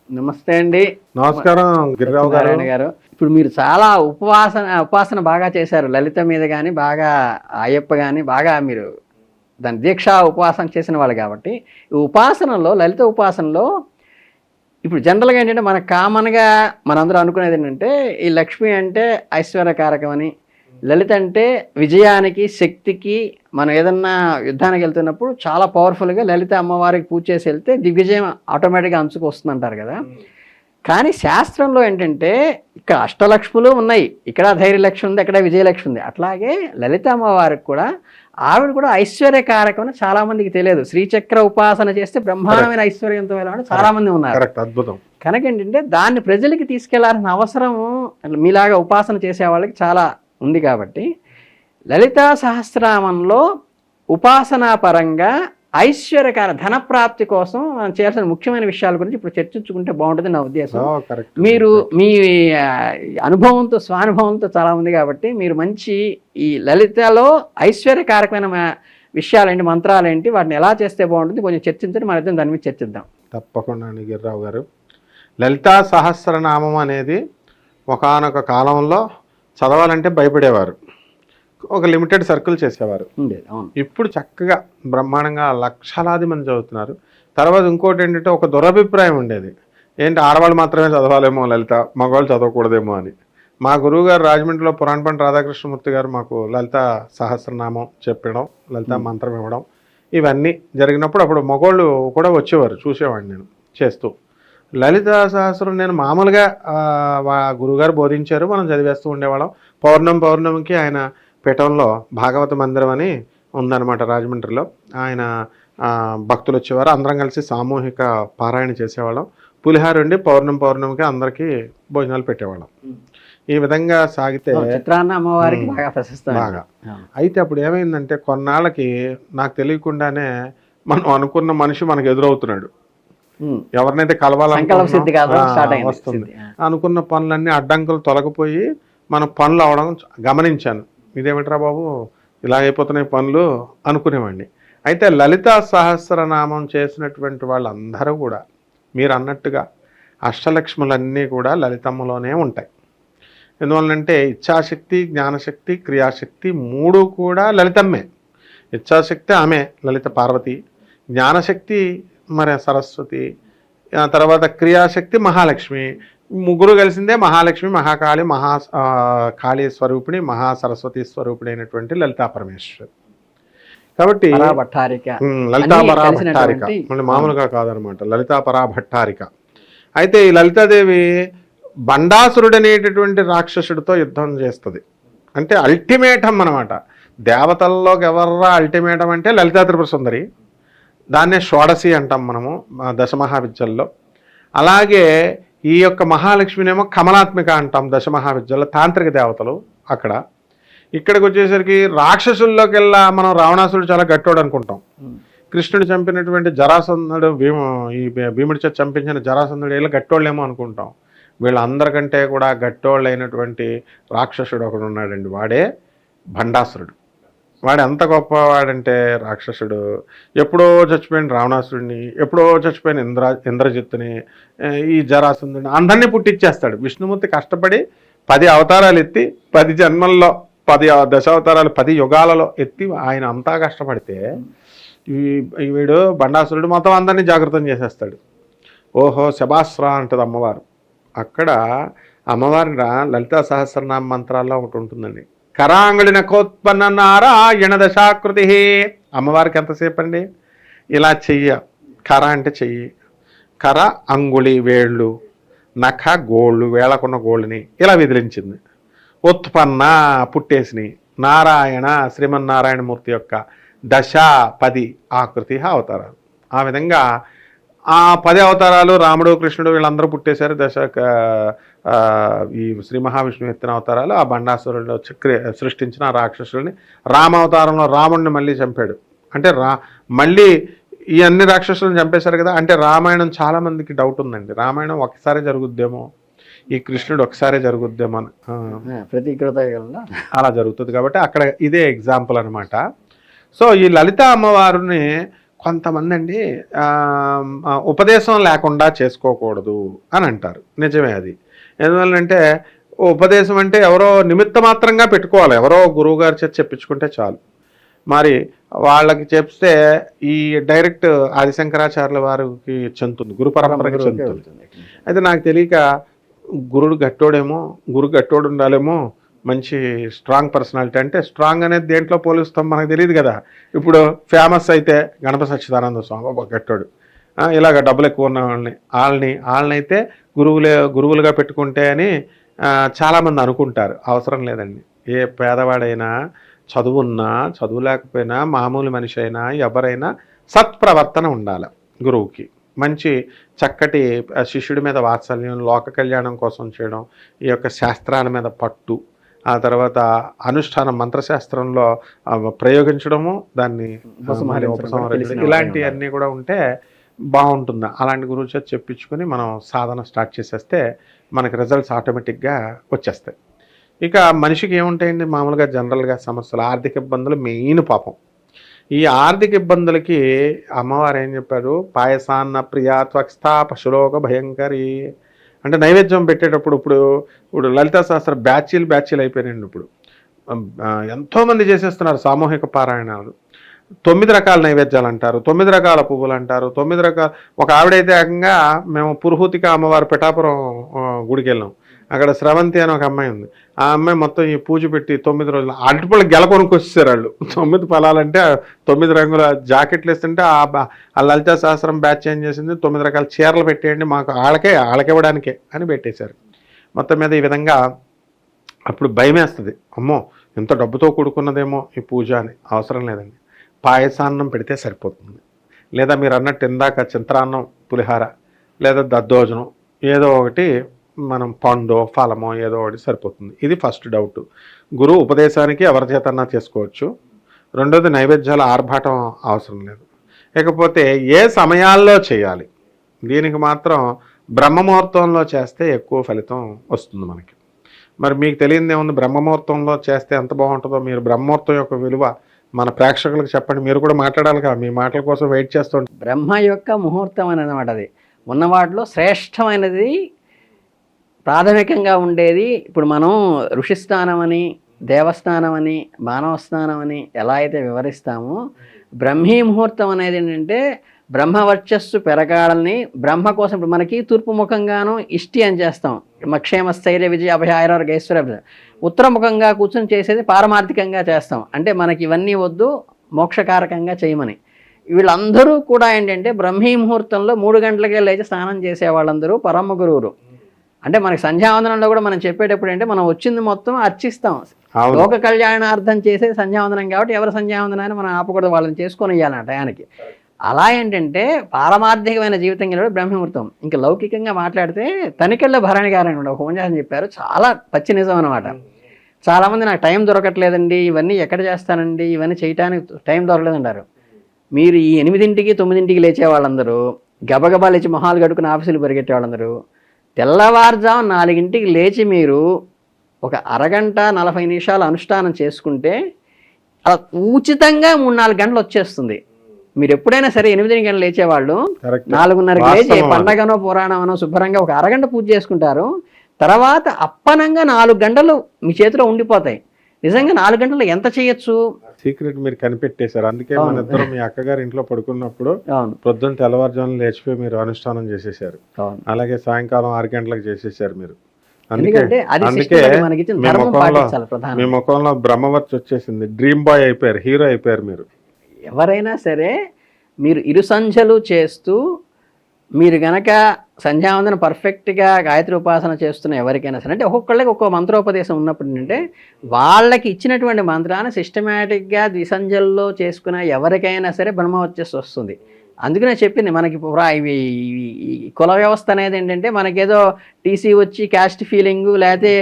నమస్తే అండి. నమస్కారం గిరిరావు గారు. ఇప్పుడు మీరు చాలా ఉపాసన బాగా చేశారు. లలిత మీద కానీ బాగా అయ్యప్ప కానీ బాగా మీరు దాని దీక్ష ఉపాసన చేసిన వాళ్ళు కాబట్టి ఈ ఉపాసనలో లలిత ఉపాసనలో ఇప్పుడు జనరల్గా ఏంటంటే మన కామన్గా మనందరూ అనుకునేది ఏంటంటే ఈ లక్ష్మి అంటే ఐశ్వర్యకారకం అని, లలిత అంటే విజయానికి శక్తికి, మనం ఏదన్నా యుద్ధానికి వెళ్తున్నప్పుడు చాలా పవర్ఫుల్గా లలిత అమ్మవారికి పూజ చేసి వెళ్తే దిగ్విజయం ఆటోమేటిక్గా అంచుకు వస్తుంది అంటారు కదా. కానీ శాస్త్రంలో ఏంటంటే ఇక్కడ అష్టలక్ష్ములు ఉన్నాయి, ఇక్కడ ధైర్యలక్ష్మి ఉంది, ఇక్కడ విజయలక్ష్మి ఉంది. అట్లాగే లలిత అమ్మవారికి కూడా ఆవిడ కూడా ఐశ్వర్యకారకం అని చాలా మందికి తెలియదు. శ్రీచక్ర ఉపాసన చేస్తే బ్రహ్మాండమైన ఐశ్వర్యంతమైన వాళ్ళు చాలా మంది ఉన్నారు. అద్భుతం. కనుక ఏంటంటే దాన్ని ప్రజలకి తీసుకెళ్లాల్సిన అవసరం మీలాగా ఉపాసన చేసే వాళ్ళకి చాలా ఉంది. కాబట్టి లలితా సహస్రనామంలో ఉపాసనా పరంగా ఐశ్వర్యకార ధనప్రాప్తి కోసం మనం చేయాల్సిన ముఖ్యమైన విషయాల గురించి ఇప్పుడు చర్చించుకుంటే బాగుంటుంది నా ఉద్దేశం. మీరు మీ అనుభవంతో స్వానుభవంతో చాలా ఉంది కాబట్టి మీరు మంచి ఈ లలితలో ఐశ్వర్యకారకమైన విషయాలేంటి, మంత్రాలేంటి, వాటిని ఎలా చేస్తే బాగుంటుంది కొంచెం చర్చించండి. మన ఇద్దరం దాని మీద చర్చిద్దాం. తప్పకుండా అండి గిరిరావు గారు. లలితా సహస్రనామం అనేది ఒకానొక కాలంలో చదవాలంటే భయపడేవారు, ఒక లిమిటెడ్ సర్కిల్ చేసేవారు. ఇప్పుడు చక్కగా బ్రహ్మాండంగా లక్షలాది మంది చదువుతున్నారు. తర్వాత ఇంకోటి ఏంటంటే ఒక దురభిప్రాయం ఉండేది, ఏంటి ఆడవాళ్ళు మాత్రమే చదవాలేమో లలిత, మగవాళ్ళు చదవకూడదేమో అని. మా గురువు గారు రాజమండ్రిలో పురాణపండి రాధాకృష్ణమూర్తి గారు మాకు లలిత సహస్రనామం చెప్పడం, లలిత మంత్రం ఇవ్వడం ఇవన్నీ జరిగినప్పుడు అప్పుడు మగవాళ్ళు కూడా వచ్చేవారు, చూసేవాడిని నేను చేస్తూ. లలిత సహస్రం నేను మామూలుగా గురువుగారు బోధించారు, మనం చదివేస్తూ ఉండేవాళ్ళం. పౌర్ణమికి ఆయన పీఠంలో భాగవత మందిరం అని ఉందన్నమాట రాజమండ్రిలో. ఆయన భక్తులు వచ్చేవారు, అందరం కలిసి సామూహిక పారాయణ చేసేవాళ్ళం. పులిహార ఉండి పౌర్ణమికి అందరికీ భోజనాలు పెట్టేవాళ్ళం. ఈ విధంగా సాగితే బాగా. అయితే అప్పుడు ఏమైందంటే కొన్నాళ్ళకి నాకు తెలియకుండానే మనం అనుకున్న మనిషి మనకు ఎదురవుతున్నాడు. ఎవరినైతే కలవాలని వస్తుంది అనుకున్న పనులన్నీ అడ్డంకులు తొలగిపోయి మన పనులు అవడం గమనించాను. ఇదేమిట్రా బాబు ఇలా అయిపోతున్నాయి పనులు అనుకునేవాడిని. అయితే లలితా సహస్రనామం చేసినటువంటి వాళ్ళందరూ కూడా మీరు అన్నట్టుగా అష్టలక్ష్ములన్నీ కూడా లలితమ్మలోనే ఉంటాయి. ఎందువల్లంటే ఇచ్ఛాశక్తి, జ్ఞానశక్తి, క్రియాశక్తి మూడు కూడా లలితమ్మే. ఇచ్ఛాశక్తి ఆమె లలిత పార్వతి, జ్ఞానశక్తి మరి సరస్వతి, తర్వాత క్రియాశక్తి మహాలక్ష్మి. ముగ్గురు కలిసిందే మహాలక్ష్మి, మహాకాళి, కాళీ స్వరూపిణి, మహాసరస్వతి స్వరూపిణి అయినటువంటి లలితా పరమేశ్వరి. కాబట్టి లలితా పరాభట్టారిక మళ్ళీ మామూలుగా కాదనమాట, లలితా పరాభట్టారిక. అయితే ఈ లలితాదేవి బండాసురుడు అనేటటువంటి రాక్షసుడితో యుద్ధం చేస్తుంది. అంటే అల్టిమేటం అనమాట. దేవతల్లోకి ఎవర్రా అల్టిమేటం అంటే లలితా త్రిపుర సుందరి. దాన్నే షోడశి అంటాం మనము దశమహావిద్యల్లో. అలాగే ఈ యొక్క మహాలక్ష్మినేమో కమలాత్మిక అంటాం దశమహావిద్యల్లో, తాంత్రిక దేవతలు అక్కడ. ఇక్కడికి వచ్చేసరికి రాక్షసుల్లోకెల్లా మనం రావణాసురుడు చాలా గట్టోడు అనుకుంటాం. కృష్ణుడు చంపినటువంటి జరాసంధుడు, ఈ భీముడి చేత చంపించిన జరాసంధుడు ఇలా గట్టోళ్ళేమో అనుకుంటాం. వీళ్ళందరికంటే కూడా గట్టోళ్ళు అయినటువంటి రాక్షసుడు ఒకడు ఉన్నాడండి, వాడే భండాసురుడు. వాడు ఎంత గొప్పవాడంటే రాక్షసుడు ఎప్పుడో చచ్చిపోయిన రావణాసురుడిని, ఎప్పుడో చచ్చిపోయిన ఇంద్రజిత్తుని, ఈ జరాసంధుడిని అందరినీ పుట్టించేస్తాడు. విష్ణుమూర్తి కష్టపడి 10 అవతారాలు ఎత్తి 10 జన్మల్లో 10 దశావతారాలు 10 యుగాలలో ఎత్తి ఆయన అంతా కష్టపడితే వీడు బండాసురుడు మొత్తం అందరినీ జాగృతం చేసేస్తాడు. ఓహో శబాస్రా అంటది అమ్మవారు. అక్కడ అమ్మవారి లలితా సహస్రనామ మంత్రాల్లో ఒకటి ఉంటుందండి, కరాంగుళి నఖోత్పన్న నారాయణ దశాకృతి. అమ్మవారికి ఎంతసేపు అండి ఇలా చెయ్య, కర అంటే చెయ్యి, కర అంగుళి వేళ్ళు, నఖ గోళ్ళు, వేళకున్న గోళ్ళని ఇలా విదిలించింది. ఉత్పన్న పుట్టేసిని, నారాయణ శ్రీమన్నారాయణమూర్తి యొక్క 10 ఆకృతి అవతారాలు. ఆ విధంగా ఆ 10 అవతారాలు రాముడు కృష్ణుడు వీళ్ళందరూ పుట్టేశారు. ఈ శ్రీ మహావిష్ణువు ఎత్తిన అవతారాలు ఆ బండాసురుడు సృష్టించిన రాక్షసుల్ని. రామావతారంలో రాముడిని మళ్ళీ చంపాడు. అంటే మళ్ళీ ఈ అన్ని రాక్షసులను చంపేశారు కదా. అంటే రామాయణం చాలా మందికి డౌట్ ఉందండి, రామాయణం ఒకసారి జరుగుద్దేమో, ఈ కృష్ణుడు ఒకసారి జరుగుద్దేమో అలా జరుగుతుంది. కాబట్టి అక్కడ ఇదే ఎగ్జాంపుల్ అనమాట. సో ఈ లలిత అమ్మవారిని కొంతమంది అండి ఉపదేశం లేకుండా చేసుకోకూడదు అని అంటారు. నిజమే అది. ఎందువల్లంటే ఉపదేశం అంటే ఎవరో నిమిత్త మాత్రంగా పెట్టుకోవాలి, ఎవరో గురువు గారి చేత చెప్పించుకుంటే చాలు. మరి వాళ్ళకి చెప్తే ఈ డైరెక్ట్ ఆదిశంకరాచార్యుల వారికి చెందుతుంది, గురు పరంపరకి చెందుతుంది. అయితే నాకు తెలియక గురుడు గట్టోడేమో, గురు గట్టోడు ఉండాలేమో, మంచి స్ట్రాంగ్ పర్సనాలిటీ. అంటే స్ట్రాంగ్ అనేది దేంట్లో పోలుస్తాం మనకు తెలియదు కదా. ఇప్పుడు ఫేమస్ అయితే గణపతి సచ్చిదానంద స్వామి గట్టోడు, ఇలాగ డబ్బులు ఎక్కువ ఉన్న వాళ్ళని అయితే గురువులుగా పెట్టుకుంటే అని చాలామంది అనుకుంటారు. అవసరం లేదండి. ఏ పేదవాడైనా, చదువున్నా చదువు లేకపోయినా, మామూలు మనిషి అయినా, ఎవరైనా సత్ప్రవర్తన ఉండాలి గురువుకి. మంచి చక్కటి శిష్యుడి మీద వాత్సల్యం, లోక కళ్యాణం కోసం చేయడం, ఈ యొక్క శాస్త్రాల మీద పట్టు, ఆ తర్వాత అనుష్ఠానం మంత్రశాస్త్రంలో ప్రయోగించడము, దాన్ని ఉపసంహరించడం, ఇలాంటివన్నీ కూడా ఉంటే బాగుంటుంది. అలాంటి గురువు చేత చెప్పించుకొని మనం సాధన స్టార్ట్ చేసేస్తే మనకి రిజల్ట్స్ ఆటోమేటిక్గా వచ్చేస్తాయి. ఇక మనిషికి ఏముంటాయండి మామూలుగా జనరల్గా సమస్యలు, ఆర్థిక ఇబ్బందులు మెయిన్ పాపం. ఈ ఆర్థిక ఇబ్బందులకి అమ్మవారు ఏం చెప్పారు, పాయసాన్న ప్రియా త్వక్స్థా పశులోక భయంకరి అంటే నైవేద్యం పెట్టేటప్పుడు ఇప్పుడు లలితా శాస్త్ర బ్యాచీలు అయిపోయినాయండి. ఇప్పుడు ఎంతోమంది చేసేస్తున్నారు సామూహిక పారాయణాలు. 9 రకాల నైవేద్యాలు అంటారు, 9 రకాల పువ్వులు అంటారు, 9 రకాల. ఒక ఆవిడైతే ఏకంగా మేము పురుహూతిక అమ్మవారు పిఠాపురం గుడికి వెళ్ళాం. అక్కడ స్రవంతి అని ఒక అమ్మాయి ఉంది. ఆ అమ్మాయి మొత్తం ఈ పూజ పెట్టి 9 రోజులు అరటిపళ్ళు గెల కొనుక్కొచ్చేసారు వాళ్ళు. 9 ఫలాలంటే 9 రంగుల జాకెట్లు వేస్తుంటే ఆ లలితా శాస్త్రం బ్యాచ్ ఏం చేసింది, 9 రకాల చీరలు పెట్టేయండి మాకు, వాళ్ళకివ్వడానికే అని పెట్టేశారు. మొత్తం మీద ఈ విధంగా అప్పుడు భయం వేస్తుంది, అమ్మో ఎంత డబ్బుతో కూడుకున్నదేమో ఈ పూజ అని. అవసరం లేదండి, పాయసాన్నం పెడితే సరిపోతుంది. లేదా మీరు అన్నట్టు ఇందాక చిత్రాన్నం, పులిహార లేదా దద్దోజనం ఏదో ఒకటి, మనం పండో ఫలమో ఏదో ఒకటి సరిపోతుంది. ఇది ఫస్ట్ డౌట్. గురువు ఉపదేశానికి ఎవరి చేతన్నా చేసుకోవచ్చు. రెండోది నైవేద్యాల ఆర్భాటం అవసరం లేదు. ఇకపోతే ఏ సమయాల్లో చేయాలి, దీనికి మాత్రం బ్రహ్మముహూర్తంలో చేస్తే ఎక్కువ ఫలితం వస్తుంది మనకి. మరి మీకు తెలియదే ఉంది, బ్రహ్మముహూర్తంలో చేస్తే ఎంత బాగుంటుందో. మీరు బ్రహ్మముహూర్తం యొక్క విలువ మన ప్రేక్షకులకు చెప్పండి, మీరు కూడా మాట్లాడాలి కదా, మీ మాటల కోసం వెయిట్ చేస్తుంటారు. బ్రహ్మ యొక్క ముహూర్తం అనేది మాట, అది ఉన్న వాటిలో శ్రేష్టమైనది ప్రాథమికంగా ఉండేది. ఇప్పుడు మనం ఋషిస్థానం అని, దేవస్థానం అని, మానవ స్థానం అని ఎలా అయితే వివరిస్తామో, బ్రహ్మీ ముహూర్తం అనేది ఏంటంటే బ్రహ్మవర్చస్సు పెరగాలని, బ్రహ్మ కోసం. ఇప్పుడు మనకి తూర్పు ముఖంగాను ఇష్టి అని చేస్తాం, క్షేమ స్థైర్య విజయ అభయ ఆయురారోగ్య ఐశ్వర్య. ఉత్తర ముఖంగా కూర్చొని చేసేది పారమార్థికంగా చేస్తాం, అంటే మనకి ఇవన్నీ వద్దు, మోక్షకారకంగా చేయమని. వీళ్ళందరూ కూడా ఏంటంటే బ్రహ్మీ ముహూర్తంలో 3 గంటలకే లేచి స్నానం చేసే వాళ్ళందరూ పరమ గురువులు. అంటే మనకి సంధ్యావందనంలో కూడా మనం చెప్పేటప్పుడు అంటే మనం వచ్చింది మొత్తం అర్చిస్తాం, లోక కళ్యాణార్థం చేసే సంధ్యావందనం కాబట్టి ఎవరి సంధ్యావందనాన్ని మనం ఆపకూడదు, వాళ్ళని చేసుకొని ఇవ్వాలి ఆ టయానికి. అలా ఏంటంటే పారమార్థికమైన జీవితం గెలవడం బ్రహ్మముహూర్తం. ఇంకా లౌకికంగా మాట్లాడితే తనికెళ్ళ భరణి గారు అని ఒక ఉపన్యాసం చెప్పారు, చాలా పచ్చి నిజం అనమాట. చాలామంది నాకు టైం దొరకట్లేదండి, ఇవన్నీ ఎక్కడ చేస్తానండి, ఇవన్నీ చేయడానికి టైం దొరకలేదంటారు. మీరు ఈ 8ంటికి 9ంటికి లేచే వాళ్ళందరూ, గబగబా లేచి మొహాలు కడుకుని ఆఫీసులు పరిగెట్టే వాళ్ళందరూ, తెల్లవారుజాము 4ంటికి లేచి మీరు ఒక అరగంట 40 నిమిషాలు అనుష్ఠానం చేసుకుంటే అలా ఉచితంగా 3-4 గంటలు వచ్చేస్తుంది. మీరు ఎప్పుడైనా సరే 8 గంటలు లేచేవాళ్ళు 4:30కి లేచి పండగనో పురాణమనో శుభ్రంగా ఒక అరగంట పూజ చేసుకుంటారు. తర్వాత అప్పనంగా 4 గంటలు మీ చేతిలో ఉండిపోతాయి. నిజంగా 4 గంటలు ఎంత చేయొచ్చు? సీక్రెట్ మీరు కనిపెట్టేశారు. అందుకే మన ఇద్దరు మీ అక్కగారి ఇంట్లో పడుకున్నప్పుడు పొద్దున్న తెల్లవారుజామున లేచిపోయి మీరు అనుష్ఠానం చేసేసారు. అలాగే సాయంకాలం 6 గంటలకు చేసేసారు మీరు. అందుకే మీ ముఖంలో బ్రహ్మవర్చి వచ్చేసింది, డ్రీమ్ బాయ్ అయిపోయారు, హీరో అయిపోయారు మీరు. ఎవరైనా సరే మీరు ఇరు సంధ్యలు చేస్తూ, మీరు గనక సంధ్యావందన పర్ఫెక్ట్గా గాయత్రి ఉపాసన చేస్తున్న ఎవరికైనా సరే, అంటే ఒక్కొక్కళ్ళకి ఒక్కొక్క మంత్రోపదేశం ఉన్నప్పుడు ఏంటంటే వాళ్ళకి ఇచ్చినటువంటి మంత్రాన్ని సిస్టమేటిక్గా ద్విసంధ్యల్లో చేసుకున్న ఎవరికైనా సరే బ్రహ్మవర్చస్సు వస్తుంది. అందుకనే చెప్పింది మనకి ఇవి కుల వ్యవస్థ అనేది ఏంటంటే మనకేదో టీసీ వచ్చి క్యాస్ట్ ఫీలింగు, లేకపోతే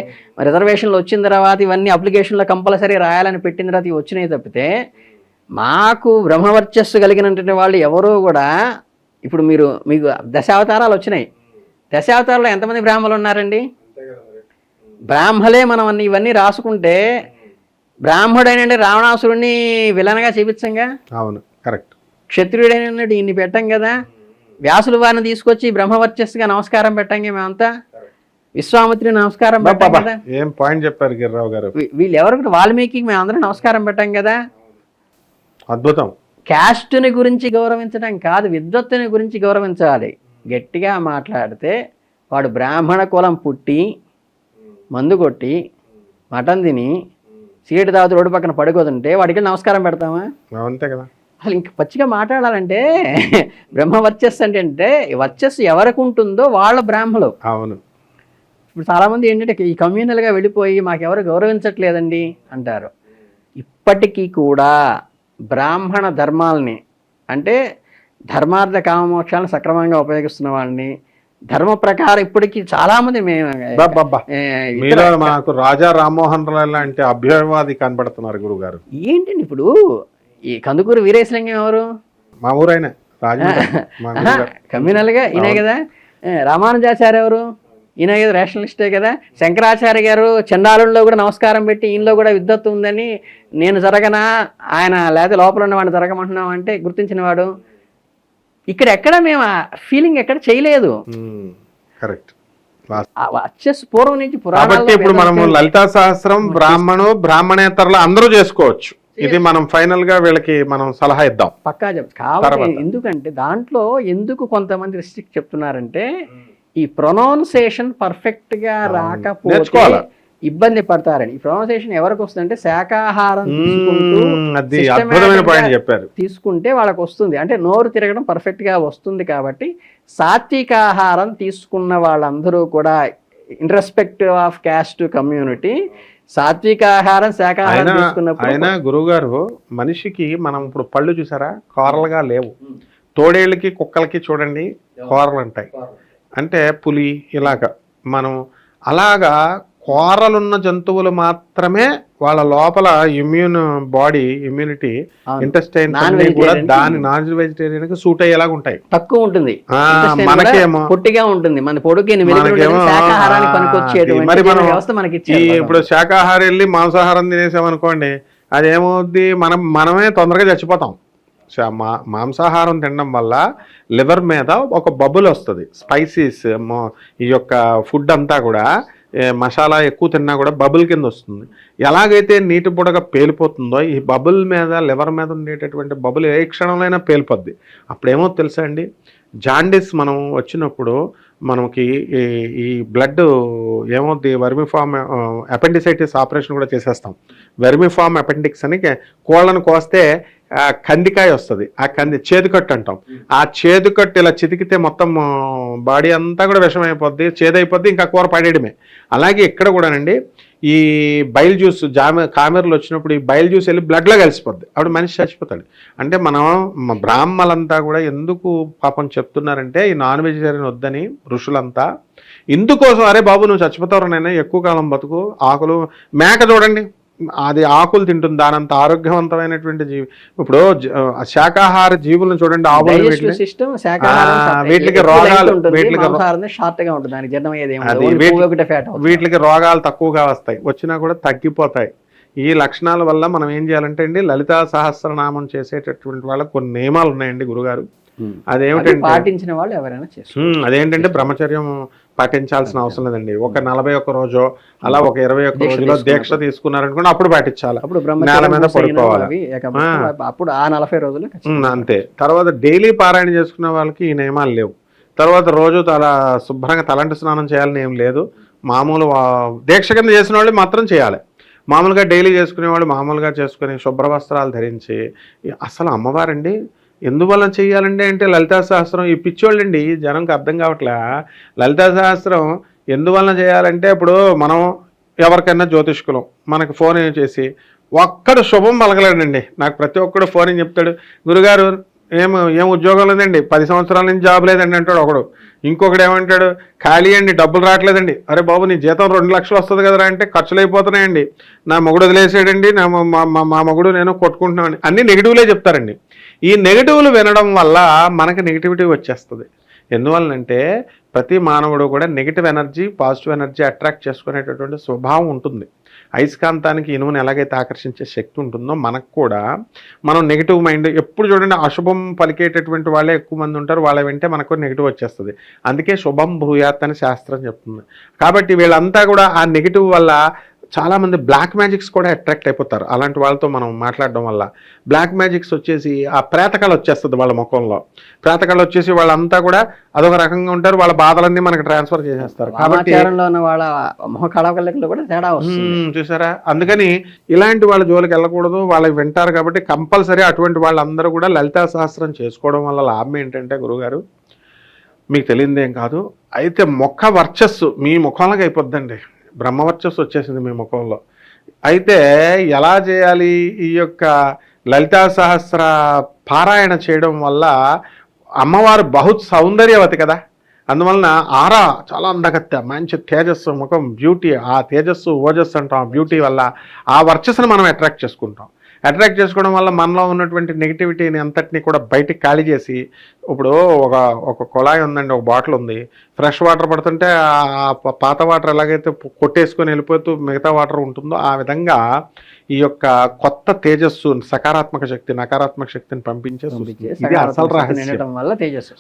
రిజర్వేషన్లు వచ్చిన తర్వాత ఇవన్నీ అప్లికేషన్లో కంపల్సరీ రాయాలని పెట్టిన తర్వాత ఇవి వచ్చినాయి తప్పితే, మాకు బ్రహ్మవర్చస్సు కలిగినటువంటి వాళ్ళు ఎవరూ కూడా, ఇప్పుడు మీకు దశావతారాలు వచ్చినాయి, దశావతారాల్లో ఎంతమంది బ్రాహ్మలు ఉన్నారండి? బ్రాహ్మలే మనం ఇవన్నీ రాసుకుంటే బ్రాహ్మడైనండి రావణాసురుణ్ణి విలన్గా చూపించంగా. అవును, కరెక్ట్. క్షత్రియుడైనట్టు ఇన్ని పెట్టాం కదా, వ్యాసుల వారిని తీసుకొచ్చి బ్రహ్మవర్చస్సుగా నమస్కారం పెట్టంగా మేమంతా, విశ్వామిత్రి నమస్కారం పెట్టాం కదా. ఏం పాయింట్ చెప్పారు గిరిరావు గారు. వీళ్ళు ఎవరికి వాల్మీకి మేమందరం నమస్కారం పెట్టాం కదా. అద్భుతం. క్యాస్ట్ని గురించి గౌరవించడం కాదు, విద్వత్తుని గురించి గౌరవించాలి. గట్టిగా మాట్లాడితే వాడు బ్రాహ్మణ కులం పుట్టి మందు కొట్టి మటన్ తిని సీటు తాగుతూ రోడ్డు పక్కన పడుకోతుంటే వాడికి నమస్కారం పెడతామా? అంతే కదా. అసలు ఇంక పచ్చిగా మాట్లాడాలంటే బ్రహ్మ వర్చస్సు అంటే వర్చస్సు ఎవరికి ఉంటుందో వాళ్ళ బ్రాహ్మలు. అవును. ఇప్పుడు చాలామంది ఏంటంటే ఈ కమ్యూనల్గా వెళ్ళిపోయి మాకెవరు గౌరవించట్లేదండి అంటారు. ఇప్పటికీ కూడా బ్రాహ్మణ ధర్మాలని అంటే ధర్మార్థ కామమోక్షాలను సక్రమంగా ఉపయోగిస్తున్న వాళ్ళని ధర్మ ప్రకారం ఇప్పటికీ చాలామంది మాకు రాజా రామ్మోహన్ రాయ్ లాంటి అభ్యవాది కనబడుతున్నారు గురుగారు. ఏంటండి ఇప్పుడు ఈ కందుకూరు వీరేశలింగం ఎవరు? మా ఊరైనా కమ్యూనల్గా ఈయనే కదా. రామానుజాచార్య ఎవరు? ఈయన కదా, రేషనలిస్టే కదా. శంకరాచార్య గారు చండాలుల్లో కూడా నమస్కారం పెట్టి ఈయనలో కూడా విద్వత్తు ఉందని నేను జరగనా ఆయన లేకపోతే లోపల ఉన్నవాడిని జరగమంటున్నాం అంటే గుర్తించిన వాడు. ఇక్కడ ఎక్కడ మేము ఫీలింగ్ ఎక్కడ చేయలేదు. కరెక్ట్. వచ్చేసి పూర్వం నుంచి కాబట్టి ఇప్పుడు మనము లలితా సహస్రం బ్రాహ్మణేతరులు అందరూ చేసుకోవచ్చు. ఇది మనం ఫైనల్ గా వీళ్ళకి మనం సలహా ఇద్దాం. పక్కా చెప్తాం. కాబట్టి ఎందుకంటే దాంట్లో ఎందుకు కొంతమంది రిస్ట్రిక్ట్ చెప్తున్నారంటే ఈ ప్రొనౌన్సియేషన్ పర్ఫెక్ట్ గా రాకపోతే ఇబ్బంది పడతారని. ఈ ప్రొనౌన్సియేషన్ ఎవరికి వస్తుందంటే శాకాహారం తీసుకుంటే వాళ్ళకి వస్తుంది, అంటే నోరు తిరగడం పర్ఫెక్ట్ గా వస్తుంది. కాబట్టి సాత్వికాహారం తీసుకున్న వాళ్ళందరూ కూడా ఇన్రెస్పెక్టివ్ ఆఫ్ క్యాస్ట్ కమ్యూనిటీ సాత్వికాహారం శాకాహారం తీసుకున్నప్పుడు. అయినా గురువుగారు మనిషికి మనం ఇప్పుడు పళ్ళు చూసారా కూరలుగా లేవు. తోడేళ్ళకి కుక్కలకి చూడండి కూరలు ఉంటాయి. అంటే పులి ఇలాగా మనం అలాగా కూరలున్న జంతువులు మాత్రమే వాళ్ళ లోపల ఇమ్యూనిటీ ఇంటెస్టైన్ కూడా దాని నాన్ వెజిటేరియన్ కి సూట్ అయ్యేలాగా ఉంటాయి. తక్కువ ఉంటుంది, మనకేమో పొట్టిగా ఉంటుంది. మన పొడుగు మరి మనం ఇప్పుడు శాకాహారం వెళ్ళి మాంసాహారం తినేసామనుకోండి అదేమవుద్ది, మనమే తొందరగా చచ్చిపోతాం. మాంసాహారం తినడం వల్ల లివర్ మీద ఒక బబుల్ వస్తుంది. స్పైసీస్ ఈ యొక్క ఫుడ్ అంతా కూడా మసాలా ఎక్కువ తిన్నా కూడా బబుల్ కింద వస్తుంది. ఎలాగైతే నీటి బుడగ పేలిపోతుందో ఈ బబుల్ మీద లివర్ మీద ఉండేటటువంటి బబుల్ ఏ క్షణంలో పేలిపోద్ది. అప్పుడేమో తెలుసా అండి, జాండీస్ మనం వచ్చినప్పుడు మనకి ఈ బ్లడ్ ఏమవుద్ది, వర్మిఫామ్ అపెండిసైటిస్ ఆపరేషన్ కూడా చేసేస్తాం. వర్మిఫామ్ అపెండిక్స్ అని కోళ్ళను కోస్తే కందికాయ వస్తుంది. ఆ చేదుకట్టు అంటాం. ఆ చేదుకట్టు ఇలా చితికితే మొత్తం బాడీ అంతా కూడా విషం అయిపోద్ది, చేదైపోద్ది, ఇంకా కూర పడేయడమే. అలాగే ఇక్కడ కూడానండి ఈ బైల్ జ్యూస్ కామెర్లు వచ్చినప్పుడు ఈ బైల్ జ్యూస్ వెళ్ళి బ్లడ్లో కలిసిపోద్ది, అప్పుడు మనిషి చచ్చిపోతాడు. అంటే మనం బ్రాహ్మలంతా కూడా ఎందుకు పాపం చెప్తున్నారంటే ఈ నాన్ వెజిటేరియన్ వద్దని ఋషులంతా ఇందుకోసం. అరే బాబు నువ్వు చచ్చిపోతావు నైనా, ఎక్కువ కాలం బతుకు. ఆకులు మేక చూడండి అది ఆకులు తింటుంది, దానంత ఆరోగ్యవంతమైనటువంటి జీవి. ఇప్పుడు శాకాహార జీవులను చూడండి, ఆవులు, వీటికి రోగాలు వీటికి రోగాలు తక్కువగా వస్తాయి, వచ్చినా కూడా తగ్గిపోతాయి. ఈ లక్షణాల వల్ల మనం ఏం చేయాలంటే అండి లలితా సహస్రనామం చేసేటటువంటి వాళ్ళకి కొన్ని నియమాలు ఉన్నాయండి గురుగారు. అదేమిటంటే పాటించిన వాళ్ళు ఎవరైనా అదేంటంటే బ్రహ్మచర్యం పాటించాల్సిన అవసరం లేదండి. ఒక 41 రోజు అలా ఒక 21 రోజులో దీక్ష తీసుకున్నారనుకోండి అప్పుడు పాటించాలి. నేల మీద పడుకోవాలి అప్పుడు ఆ 40 రోజులు అంతే. తర్వాత డైలీ పారాయణ చేసుకున్న వాళ్ళకి ఈ నియమాలు లేవు. తర్వాత రోజు శుభ్రంగా తలంటి స్నానం చేయాలని ఏం లేదు. మామూలు దీక్ష కింద చేసిన వాళ్ళు మాత్రం చేయాలి. మామూలుగా డైలీ చేసుకునేవాళ్ళు మామూలుగా చేసుకుని శుభ్ర వస్త్రాలు ధరించి. అసలు అమ్మవారండి ఎందువల్ల చేయాలండి అంటే లలితా సహస్రం ఈ పిచ్చోళ్ళండి జనంకి అర్థం కావట్లే. లలితా సహస్రం ఎందువల్ల చేయాలంటే ఇప్పుడు మనం ఎవరికైనా జ్యోతిష్కులం మనకు ఫోన్ చేసి ఒక్కడు శుభం పలకలేడండి. నాకు ప్రతి ఒక్కడు ఫోన్ అని చెప్తాడు, గురుగారు ఏం ఉద్యోగం లేదండి, 10 సంవత్సరాల నుంచి జాబ్ లేదండి అంటాడు ఒకడు. ఇంకొకడు ఏమంటాడు, ఖాళీ అండి, డబ్బులు రావట్లేదండి. అరే బాబు నీ జీతం 2 లక్షలు వస్తుంది కదరా అంటే ఖర్చులు అయిపోతున్నాయండి, నా మొగుడు వదిలేసాడండి, మా మొగుడు నేను కొట్టుకుంటున్నామండి. అన్ని నెగిటివ్లే చెప్తారండి. ఈ నెగిటివ్లు వినడం వల్ల మనకి నెగిటివిటీ వచ్చేస్తుంది. ఎందువల్లంటే ప్రతి మానవుడు కూడా negative energy positive energy attract చేసుకునేటటువంటి స్వభావం ఉంటుంది. అయస్కాంతానికి ఇనుమును ఎలాగైతే ఆకర్షించే శక్తి ఉంటుందో మనకు కూడా మనం నెగిటివ్ మైండ్ ఎప్పుడు చూడండి, అశుభం పలికేటటువంటి వాళ్ళే ఎక్కువ మంది ఉంటారు, వాళ్ళ వెంటే మనకు నెగిటివ్ వచ్చేస్తుంది. అందుకే శుభం భూయాత్ అని శాస్త్రం చెప్తుంది. కాబట్టి వీళ్ళంతా కూడా ఆ నెగిటివ్ వల్ల చాలామంది బ్లాక్ మ్యాజిక్స్ కూడా అట్రాక్ట్ అయిపోతారు. అలాంటి వాళ్ళతో మనం మాట్లాడడం వల్ల బ్లాక్ మ్యాజిక్స్ వచ్చేసి ఆ ప్రేతకళ వచ్చేస్తుంది వాళ్ళ ముఖంలో. ప్రేతకళ వచ్చేసి వాళ్ళంతా కూడా అదొక రకంగా ఉంటారు, వాళ్ళ బాధలన్నీ మనకి ట్రాన్స్ఫర్ చేసేస్తారు. కాబట్టి వాళ్ళ ముఖ కళకళలో కూడా తేడా వస్తుంది, చూసారా. అందుకని ఇలాంటి వాళ్ళ జోలికి వెళ్ళకూడదు, వాళ్ళకి వింటారు. కాబట్టి కంపల్సరీ అటువంటి వాళ్ళందరూ కూడా లలితా సహస్రం చేసుకోవడం వల్ల లాభం ఏంటంటే గురుగారు, మీకు తెలియదేం కాదు, అయితే ముఖ వర్చస్సు మీ ముఖంలోకి అయిపోద్దండి. బ్రహ్మవర్చస్సు వచ్చేసింది మీ ముఖంలో. అయితే ఎలా చేయాలి? ఈ యొక్క లలితా సహస్ర పారాయణ చేయడం వల్ల అమ్మవారు బహుత్ సౌందర్యవతి కదా, అందువలన ఆరా చాలా అందగత్త, మంచి తేజస్సు, ముఖం బ్యూటీ, ఆ తేజస్సు ఓజస్సు అంటాం. ఆ బ్యూటీ వల్ల ఆ వర్చస్సును మనం అట్రాక్ట్ చేసుకుంటాం. అట్రాక్ట్ చేసుకోవడం వల్ల మనలో ఉన్నటువంటి నెగిటివిటీని అంతటినీ కూడా బయటికి ఖాళీ చేసి, ఇప్పుడు ఒక కుళాయి ఉందండి, ఒక బాటిల్ ఉంది, ఫ్రెష్ వాటర్ పడుతుంటే ఆ పాత వాటర్ ఎలాగైతే కొట్టేసుకొని వెళ్ళిపోతూ మిగతా వాటర్ ఉంటుందో ఆ విధంగా ఈ యొక్క కొత్త తేజస్సు, సకారాత్మక శక్తి, నకారాత్మక శక్తిని పంపించే ఇది అసలు రహస్యం. వల్ల తేజస్సు